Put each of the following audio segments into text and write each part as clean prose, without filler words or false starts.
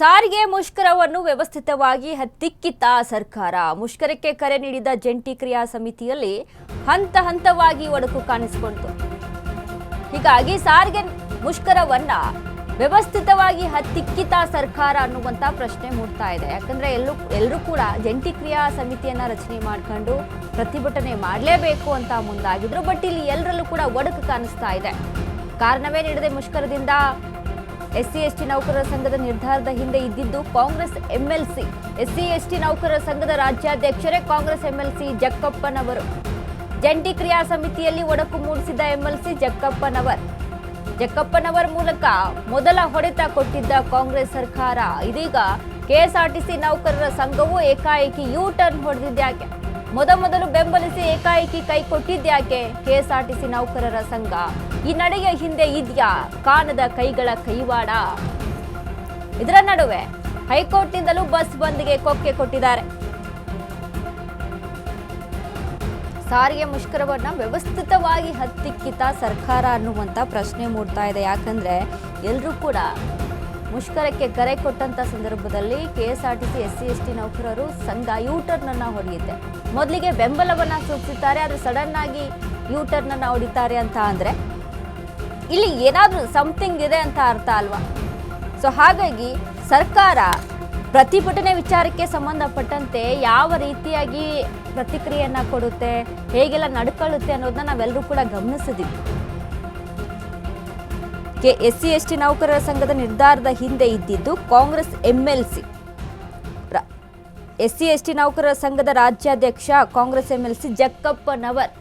ಸಾರಿಗೆ ಮುಷ್ಕರವನ್ನು ವ್ಯವಸ್ಥಿತವಾಗಿ ಹತ್ತಿಕ್ಕಿತ ಸರ್ಕಾರ. ಮುಷ್ಕರಕ್ಕೆ ಕರೆ ನೀಡಿದ ಜಂಟಿ ಕ್ರಿಯಾ ಸಮಿತಿಯಲ್ಲಿ ಹಂತ ಹಂತವಾಗಿ ಒಡಕು ಕಾಣಿಸಿಕೊಂಡಿತು. ಹೀಗಾಗಿ ಸಾರಿಗೆ ಮುಷ್ಕರವನ್ನ ವ್ಯವಸ್ಥಿತವಾಗಿ ಹತ್ತಿಕ್ಕಿತ ಸರ್ಕಾರ ಅನ್ನುವಂತ ಪ್ರಶ್ನೆ ಮೂಡ್ತಾ ಇದೆ. ಯಾಕಂದ್ರೆ ಎಲ್ಲರೂ ಕೂಡ ಜಂಟಿ ಕ್ರಿಯಾ ಸಮಿತಿಯನ್ನ ರಚನೆ ಮಾಡ್ಕೊಂಡು ಪ್ರತಿಭಟನೆ ಮಾಡಲೇಬೇಕು ಅಂತ ಮುಂದಾಗಿದ್ರು. ಬಟ್ ಇಲ್ಲಿ ಎಲ್ಲರಲ್ಲೂ ಕೂಡ ಒಡಕು ಕಾಣಿಸ್ತಾ ಇದೆ. ಕಾರಣವೇ ನೀಡದೆ ಮುಷ್ಕರದಿಂದ ಎಸ್ಸಿ ಎಸ್ಟಿ ನೌಕರರ ಸಂಘದ ನಿರ್ಧಾರದ ಹಿಂದೆ ಇದ್ದಿದ್ದು ಕಾಂಗ್ರೆಸ್ ಎಂಎಲ್ಸಿ. ಎಸ್ಸಿ ಎಸ್ಟಿ ನೌಕರರ ಸಂಘದ ರಾಜ್ಯಾಧ್ಯಕ್ಷರೇ ಕಾಂಗ್ರೆಸ್ ಎಂಎಲ್ಸಿ ಜಕ್ಕಪ್ಪನವರು. ಜಂಟಿ ಕ್ರಿಯಾ ಸಮಿತಿಯಲ್ಲಿ ಒಡಕು ಮೂಡಿಸಿದ ಎಂಎಲ್ಸಿ ಜಕ್ಕಪ್ಪನವರ ಮೂಲಕ ಮೊದಲ ಹೊಡೆತ ಕೊಟ್ಟಿದ್ದ ಕಾಂಗ್ರೆಸ್ ಸರ್ಕಾರ ಇದೀಗ ಕೆಎಸ್ಆರ್ಟಿಸಿ ನೌಕರರ ಸಂಘವು ಏಕಾಏಕಿ ಯೂ ಟರ್ನ್ ಹೊಡೆದಿದ್ಯಾಕೆ? ಮೊದಲು ಬೆಂಬಲಿಸಿ ಏಕಾಏಕಿ ಕೈ ಕೊಟ್ಟಿದ್ಯಾಕೆ ಕೆಎಸ್ಆರ್ಟಿಸಿ ನೌಕರರ ಸಂಘ? ಈ ನಡೆಯ ಹಿಂದೆ ಇದ್ಯಾ ಕಾಣದ ಕೈಗಳ ಕೈವಾಡ? ಇದರ ನಡುವೆ ಹೈಕೋರ್ಟ್ನಿಂದಲೂ ಬಸ್ ಬಂದ್ಗೆ ಕೊಕ್ಕೆ ಕೊಟ್ಟಿದ್ದಾರೆ. ಸಾರಿಗೆ ಮುಷ್ಕರವನ್ನ ವ್ಯವಸ್ಥಿತವಾಗಿ ಹತ್ತಿಕ್ಕಿತ ಸರ್ಕಾರ ಅನ್ನುವಂತ ಪ್ರಶ್ನೆ ಮೂಡ್ತಾ ಇದೆ. ಯಾಕಂದ್ರೆ ಎಲ್ಲರೂ ಕೂಡ ಮುಷ್ಕರಕ್ಕೆ ಕರೆ ಕೊಟ್ಟಂತ ಸಂದರ್ಭದಲ್ಲಿ ಕೆಎಸ್ಆರ್ಟಿಸಿ ಎಸ್ಸಿ ಎಸ್ಟಿ ನೌಕರರು ಸಂಘ ಯೂಟರ್ನ್ ಅನ್ನ ಹೊಡೆಯುತ್ತೆ. ಮೊದಲಿಗೆ ಬೆಂಬಲವನ್ನ ಸೂಚಿಸುತ್ತಾರೆ, ಆದ್ರೆ ಸಡನ್ ಆಗಿ ಯೂಟರ್ನ್ ಅನ್ನ ಹೊಡಿತಾರೆ ಅಂತ ಅಂದ್ರೆ ಇಲ್ಲಿ ಏನಾದ್ರೂ ಸಮಥಿಂಗ್ ಇದೆ ಅಂತ ಅರ್ಥ ಅಲ್ವಾ? ಸೊ ಹಾಗಾಗಿ ಸರ್ಕಾರ ಪ್ರತಿಭಟನೆ ವಿಚಾರಕ್ಕೆ ಸಂಬಂಧಪಟ್ಟಂತೆ ಯಾವ ರೀತಿಯಾಗಿ ಪ್ರತಿಕ್ರಿಯೆಯನ್ನ ಕೊಡುತ್ತೆ, ಹೇಗೆಲ್ಲ ನಡ್ಕೊಳ್ಳುತ್ತೆ ಅನ್ನೋದನ್ನ ನಾವೆಲ್ಲರೂ ಕೂಡ ಗಮನಿಸಿದ್ದೀವಿ. ಎಸ್ಸಿ ಎಸ್ಟಿ ನೌಕರರ ಸಂಘದ ನಿರ್ಧಾರದ ಹಿಂದೆ ಇದ್ದಿದ್ದು ಕಾಂಗ್ರೆಸ್ ಎಂಎಲ್ಸಿ. ಎಸ್ಸಿ ಎಸ್ಟಿ ನೌಕರರ ಸಂಘದ ರಾಜ್ಯಾಧ್ಯಕ್ಷ ಕಾಂಗ್ರೆಸ್ ಎಂಎಲ್ಸಿ ಜಕ್ಕಪ್ಪನವರ್.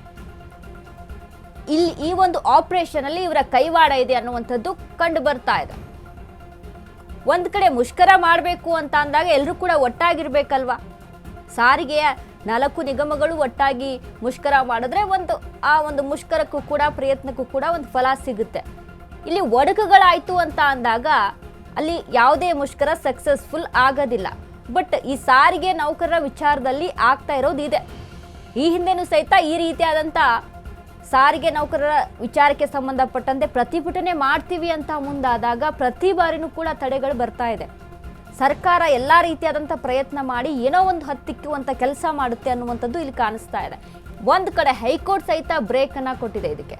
ಇಲ್ಲಿ ಈ ಒಂದು ಆಪರೇಷನ್ ಅಲ್ಲಿ ಇವರ ಕೈವಾಡ ಇದೆ ಅನ್ನುವಂಥದ್ದು ಕಂಡು ಬರ್ತಾ ಇದೆ. ಒಂದ್ ಕಡೆ ಮುಷ್ಕರ ಮಾಡಬೇಕು ಅಂತ ಅಂದಾಗ ಎಲ್ಲರೂ ಕೂಡ ಒಟ್ಟಾಗಿರ್ಬೇಕಲ್ವಾ? ಸಾರಿಗೆಯ 4 ನಿಗಮಗಳು ಒಟ್ಟಾಗಿ ಮುಷ್ಕರ ಮಾಡಿದ್ರೆ ಆ ಒಂದು ಮುಷ್ಕರಕ್ಕೂ ಕೂಡ ಪ್ರಯತ್ನಕ್ಕೂ ಕೂಡ ಒಂದು ಫಲ ಸಿಗುತ್ತೆ. ಇಲ್ಲಿ ಒಡಕುಗಳಾಯ್ತು ಅಂತ ಅಂದಾಗ ಅಲ್ಲಿ ಯಾವುದೇ ಮುಷ್ಕರ ಸಕ್ಸಸ್ಫುಲ್ ಆಗೋದಿಲ್ಲ. ಬಟ್ ಈ ಸಾರಿಗೆ ನೌಕರರ ವಿಚಾರದಲ್ಲಿ ಆಗ್ತಾ ಇರೋದು ಇದೆ. ಈ ಹಿಂದೆನೂ ಸಹಿತ ಈ ರೀತಿಯಾದಂಥ ಸಾರಿಗೆ ನೌಕರರ ವಿಚಾರಕ್ಕೆ ಸಂಬಂಧಪಟ್ಟಂತೆ ಪ್ರತಿಭಟನೆ ಮಾಡ್ತೀವಿ ಅಂತ ಮುಂದಾದಾಗ ಪ್ರತಿ ಬಾರಿನೂ ಕೂಡ ತಡೆಗಳು ಬರ್ತಾ ಇದೆ. ಸರ್ಕಾರ ಎಲ್ಲ ರೀತಿಯಾದಂಥ ಪ್ರಯತ್ನ ಮಾಡಿ ಏನೋ ಒಂದು ಹತ್ತಿಕ್ಕುವಂಥ ಕೆಲಸ ಮಾಡುತ್ತೆ ಅನ್ನುವಂಥದ್ದು ಇಲ್ಲಿ ಕಾಣಿಸ್ತಾ ಇದೆ. ಒಂದು ಕಡೆ ಹೈಕೋರ್ಟ್ ಸಹಿತ ಬ್ರೇಕ್ ಅನ್ನ ಕೊಟ್ಟಿದೆ. ಇದಕ್ಕೆ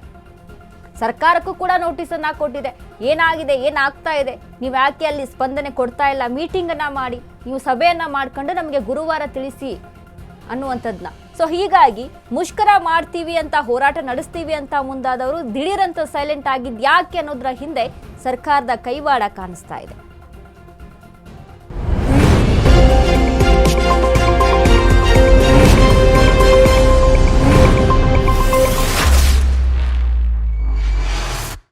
ಸರ್ಕಾರಕ್ಕೂ ಕೂಡ ನೋಟಿಸ್ ಅನ್ನ ಕೊಟ್ಟಿದೆ. ಏನಾಗಿದೆ, ಏನಾಗ್ತಾ ಇದೆ, ನೀವು ಯಾಕೆ ಅಲ್ಲಿ ಸ್ಪಂದನೆ ಕೊಡ್ತಾ ಇಲ್ಲ, ಮೀಟಿಂಗ್ ಅನ್ನ ಮಾಡಿ, ನೀವು ಸಭೆಯನ್ನ ಮಾಡ್ಕೊಂಡು ನಮಗೆ ಗುರುವಾರ ತಿಳಿಸಿ ಅನ್ನುವಂಥದ್ದನ್ನ. ಸೊ ಹೀಗಾಗಿ ಮುಷ್ಕರ ಮಾಡ್ತೀವಿ ಅಂತ, ಹೋರಾಟ ನಡೆಸ್ತೀವಿ ಅಂತ ಮುಂದಾದವರು ದಿಢೀರಂತ ಸೈಲೆಂಟ್ ಆಗಿದ್ದು ಯಾಕೆ ಅನ್ನೋದ್ರ ಹಿಂದೆ ಸರ್ಕಾರದ ಕೈವಾಡ ಕಾಣಿಸ್ತಾ ಇದೆ.